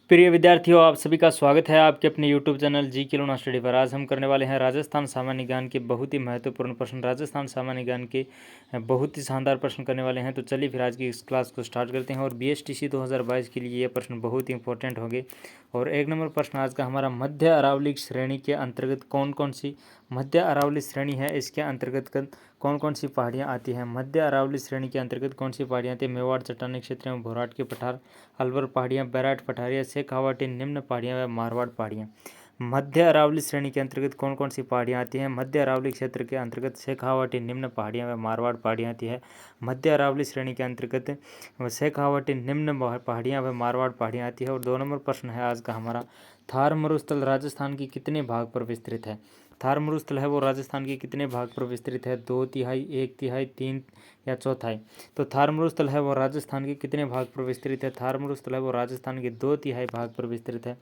प्रिय विद्यार्थियों, आप सभी का स्वागत है आपके अपने YouTube चैनल जी के लोना स्टडी पर। आज हम करने वाले हैं राजस्थान सामान्य ज्ञान के बहुत ही महत्वपूर्ण प्रश्न। राजस्थान सामान्य ज्ञान के बहुत ही शानदार प्रश्न करने वाले हैं। तो चलिए फिर आज की इस क्लास को स्टार्ट करते हैं। और BSTC 2022 के लिए ये प्रश्न बहुत ही इंपॉर्टेंट होंगे। और एक नंबर प्रश्न आज का हमारा, मध्य अरावली श्रेणी के अंतर्गत कौन कौन सी मध्य अरावली श्रेणी है, इसके अंतर्गत कौन कौन सी पहाड़ियाँ आती हैं। मध्य अरावली श्रेणी के अंतर्गत कौन सी पहाड़ियाँ आती हैं? मेवाड़ चट्टानी क्षेत्र में भोराट के पठार, अलवर पहाड़ियाँ, बैराट पठारियाँ, शेखावाटी निम्न पहाड़ियाँ व मारवाड़ पहाड़ियाँ। मध्य अरावली श्रेणी के अंतर्गत कौन कौन सी पहाड़ियाँ आती हैं? मध्य अरावली क्षेत्र के अंतर्गत शेखावाटी निम्न पहाड़ियाँ व मारवाड़ पहाड़ियाँ आती है। मध्य अरावली श्रेणी के अंतर्गत शेखावाटी निम्न पहाड़ियाँ व मारवाड़ पहाड़ियाँ आती है। और 2 नंबर प्रश्न है आज का हमारा, थार मरुस्थल राजस्थान की कितने भाग पर विस्तृत है? थार मरुस्थल है वो राजस्थान के कितने भाग पर विस्तृत है? 2/3, 1/3, 3 या चौथाई? तो थार मरुस्थल है वो राजस्थान के कितने भाग पर विस्तृत है? थार मरुस्थल है वो राजस्थान के 2/3 भाग पर विस्तृत है।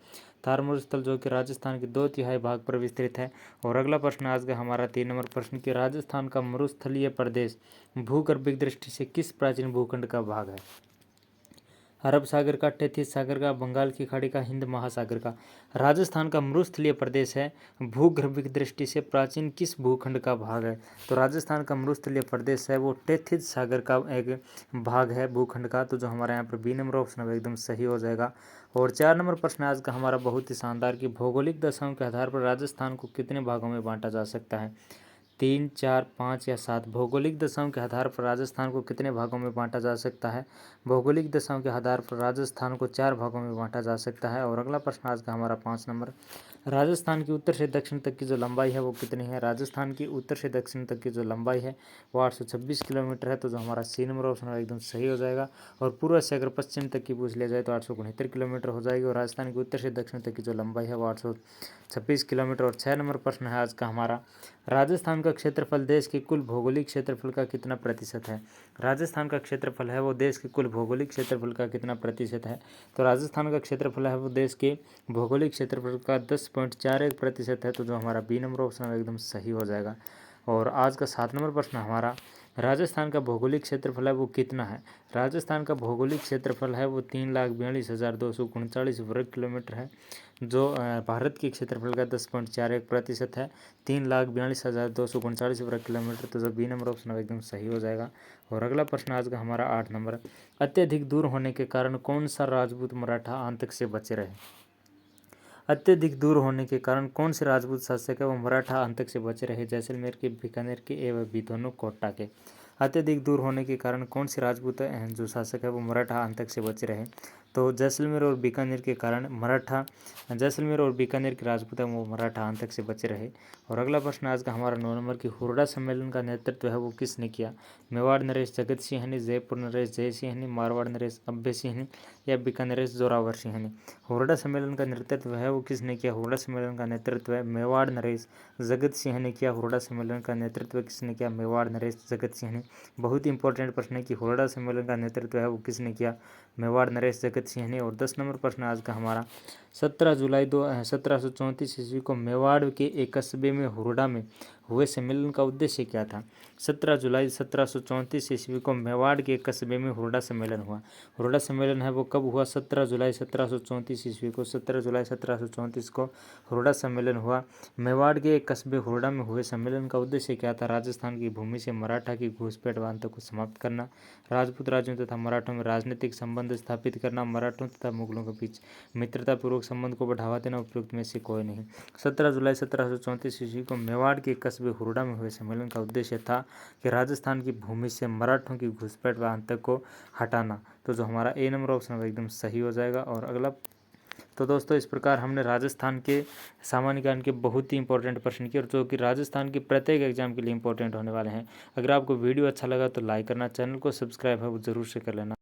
थार मरुस्थल जो कि राजस्थान के 2/3 भाग पर विस्तृत है। और अगला प्रश्न आज का हमारा 3 नंबर प्रश्न कि राजस्थान का मरुस्थलीय प्रदेश भूगर्भिक दृष्टि से किस प्राचीन भूखंड का भाग है? अरब सागर का, टेथिस सागर का, बंगाल की खाड़ी का, हिंद महासागर का? राजस्थान का मरुस्थलीय प्रदेश है भूगर्भिक दृष्टि से प्राचीन किस भूखंड का भाग है? तो राजस्थान का मरुस्थलीय प्रदेश है वो टेथिस सागर का एक भाग है भूखंड का। तो जो हमारे यहाँ पर बी नंबर ऑप्शन है एकदम सही हो जाएगा। और 4 नंबर प्रश्न आज का हमारा बहुत ही शानदार कि भौगोलिक दशाओं के आधार पर राजस्थान को कितने भागों में बांटा जा सकता है? 3, 4, 5 या 7? भौगोलिक दशाओं के आधार पर राजस्थान को कितने भागों में बांटा जा सकता है? भौगोलिक दशाओं के आधार पर राजस्थान को 4 भागों में बांटा जा सकता है। और अगला प्रश्न आज का हमारा 5 नंबर, राजस्थान की उत्तर से दक्षिण तक की जो लंबाई है वो कितनी है? राजस्थान की उत्तर से दक्षिण तक की जो लंबाई है वो 826 किलोमीटर है। तो जो हमारा सी नंबर ऑप्शन है एकदम सही हो जाएगा। और पूर्व से अगर पश्चिम तक की पूछ लिया जाए तो 869 किलोमीटर हो जाएगी। और राजस्थान की उत्तर से दक्षिण तक की जो लंबाई है वो 826 किलोमीटर। और 6 नंबर प्रश्न है आज का हमारा, राजस्थान का क्षेत्रफल देश के कुल भौगोलिक क्षेत्रफल का कितना प्रतिशत है? राजस्थान का क्षेत्रफल है वो देश के कुल भौगोलिक क्षेत्रफल का कितना प्रतिशत है? तो राजस्थान का क्षेत्रफल है वो देश के भौगोलिक क्षेत्रफल का 10.41% है। तो जो हमारा बी नंबर ऑप्शन है एकदम सही हो जाएगा। और आज का 7 नंबर प्रश्न हमारा, राजस्थान का भौगोलिक क्षेत्रफल है वो कितना है? राजस्थान का भौगोलिक क्षेत्रफल है वो 3,42,239 वर्ग किलोमीटर है, जो भारत के क्षेत्रफल का 10.41% है। 3,42,239 वर्ग किलोमीटर। तो जो बी नंबर ऑप्शन है एकदम सही हो जाएगा। और अगला प्रश्न आज का हमारा 8 नंबर, अत्यधिक दूर होने के कारण कौन सा राजपूत मराठा आतंक से बचे रहे? अत्यधिक दूर होने के कारण कौन से राजपूत शासक है वो मराठा आतंक से बचे रहे? जैसलमेर के, बीकानेर के एवं भी दोनों कोटा के। अत्यधिक दूर होने के कारण कौन से राजपूत जो शासक है वो मराठा आतंक से बचे रहे? तो जैसलमेर और बीकानेर के कारण जैसलमेर और बीकानेर के राजपूत है वो मराठा आतंक से बचे रहे। और अगला प्रश्न आज का हमारा 9 नंबर की हुरडा सम्मेलन का नेतृत्व है वो किसने किया? मेवाड़ नरेश जगत सिंहनी, जयपुर नरेश जय सिंहनी, मारवाड़ नरेश अभय सिंहनी या बीकानेर जोरावर सिंहनी? हुरडा सम्मेलन का नेतृत्व है वो किसने किया? हुरडा सम्मेलन का नेतृत्व है मेवाड़ नरेश जगत सिंह ने किया। हुरडा सम्मेलन का नेतृत्व किसने किया? मेवाड़ नरेश जगत सिंह ने। बहुत ही इंपॉर्टेंट प्रश्न है कि हुरडा सम्मेलन का नेतृत्व है वो किसने किया? मेवाड़ नरेश जगत सिंह ने। और 10 नंबर प्रश्न आज का हमारा, 17 जुलाई 1734 ईस्वी को मेवाड़ के एक कस्बे में हुरडा में हुए सम्मेलन का उद्देश्य क्या था? 17 जुलाई 1734 ईस्वी को मेवाड़ के एक कस्बे में हुरडा सम्मेलन हुआ। हुरडा सम्मेलन है वो कब हुआ? 17 जुलाई 1734 ईस्वी को। 17 जुलाई 1734 को हुरडा सम्मेलन हुआ। मेवाड़ के एक कस्बे हुरडा में हुए सम्मेलन का उद्देश्य क्या था? राजस्थान की भूमि से मराठा की घुसपैठ वार्ता को समाप्त करना, राजपूत राज्यों तथा मराठों में राजनीतिक संबंध स्थापित करना, मराठों तथा मुगलों के बीच मित्रतापूर्वक संबंध को बढ़ावा देना। उपयुक्त में से कोई नहीं। 17 जुलाई 1734 ईस्वी को मेवाड़ के कस्बे हुरडा में हुए सम्मेलन का उद्देश्य था कि राजस्थान की भूमि से मराठों की घुसपैठ व आतंक को हटाना। तो जो हमारा ए नंबर ऑप्शन है एकदम सही हो जाएगा। और अगला, तो दोस्तों इस प्रकार हमने राजस्थान के सामान्य ज्ञान के बहुत ही इंपॉर्टेंट प्रश्न किए और जो कि राजस्थान के प्रत्येक एग्जाम के लिए इंपॉर्टेंट होने वाले हैं। अगर आपको वीडियो अच्छा लगा तो लाइक करना, चैनल को सब्सक्राइब है वो जरूर से कर लेना।